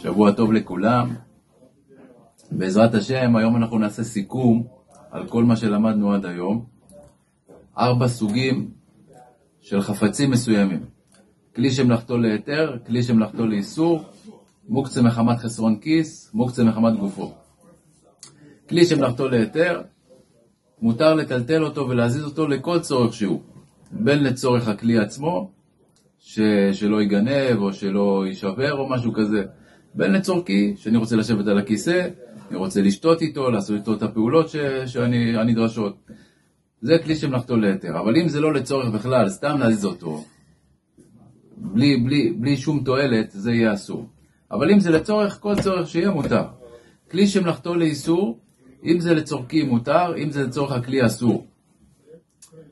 שבוע טוב לכולם. בעזרת השם, היום אנחנו נעשה סיכום על כל מה שלמדנו עד היום. 4 סוגים של חפצים מסוימים. כלי שמלאכתו להיתר, כלי שמלאכתו לאיסור, מוקצה מחמת חסרון כיס, מוקצה מחמת גופו. כלי שמלאכתו להיתר, מותר לטלטל אותו ולהזיז אותו לכל צורך שהוא. בין לצורך הכלי עצמו, שלא ייגנב או שלא יישבר או משהו כזה. בין לצורכי, שאני רוצה לשבת על הכיסא, אני רוצה לשתות איתו, לעשות איתו את הפעולות הנדרשות. זה כלי שמלאכתו להיתר. אבל אם זה לא לצורך בכלל, סתם להזיז אותו, בלי שום תועלת, זה יהיה אסור. אבל אם זה לצורך, כל צורך שיהיה מותר. כלי שמלאכתו לאיסור, אם זה לצורכי מותר, אם זה לצורך הכלי אסור.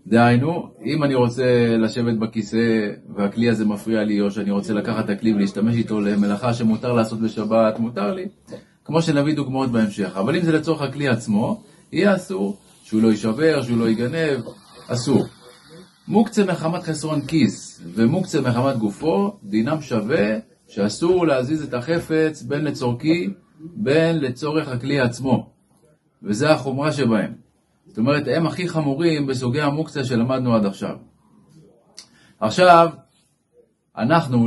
דהיינו, אם אני רוצה לשבת בכיסא והכלי הזה מפריע לי, או שאני רוצה לקחת את הכלי ולהשתמש איתו למלאכה שמותר לעשות בשבת, מותר לי, כמו שנביא דוגמאות בהמשך. אבל אם זה לצורך הכלי עצמו, יהיה אסור, שהוא לא יישבר, שהוא לא ייגנב, אסור. מוקצה מחמת חסרון כיס ומוקצה מחמת גופו, דינם שווה שאסור להזיז את החפץ בין לצורכי, בין לצורך הכלי עצמו. וזה החומרה שבהם. זאת אומרת, הם הכי חמורים בסוגי המוקצה שלמדנו עד עכשיו. עכשיו,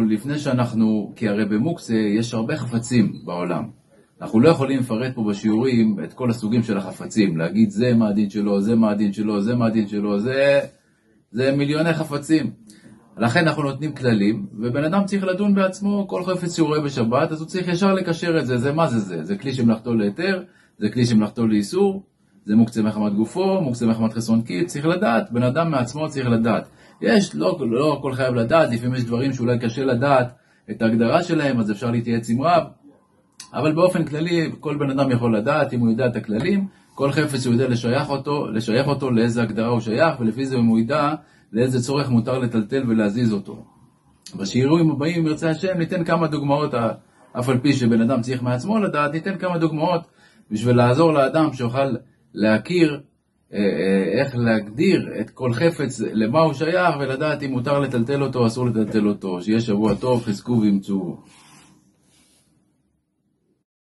לפני שאנחנו, כי הרי במוקצה יש הרבה חפצים בעולם. אנחנו לא יכולים לפרט פה בשיעורים את כל הסוגים של החפצים, להגיד זה מה הדין שלו, זה מה הדין שלו, זה מה הדין שלו, זה מיליוני חפצים. לכן אנחנו נותנים כללים, ובן אדם צריך לדון בעצמו כל חפץ שהוא רואה בשבת, אז הוא צריך ישר לקשר את זה. זה מה זה? זה כלי שמלאכתו להיתר, זה כלי שמלאכתו לאיסור, זה מוקצה מחמת גופו, מוקצה מחמת חסרון כיס, צריך לדעת, בן אדם מעצמו צריך לדעת. לא כל חייב לדעת, לפעמים יש דברים שאולי קשה לדעת את ההגדרה שלהם, אז אפשר להתייעץ עם רב, אבל באופן כללי כל בן אדם יכול לדעת, אם הוא יודע את הכללים, כל חפץ הוא יודע לשייך אותו לאיזה הגדרה הוא שייך, ולפי זה הוא ידע לאיזה צורך מותר לטלטל ולהזיז אותו. בשיעורים הבאים, אם ירצה השם, ניתן כמה דוגמאות, אף על פי שבן אדם צריך מעצמו לדעת, ניתן כמה דוגמאות בשביל לעזור לאדם שיוכל להכיר איך להגדיר את כל חפץ למה הוא שייך, ולדעת אם מותר לטלטל אותו או אסור לטלטל אותו. שיהיה שבוע טוב, חזקו ואמצו.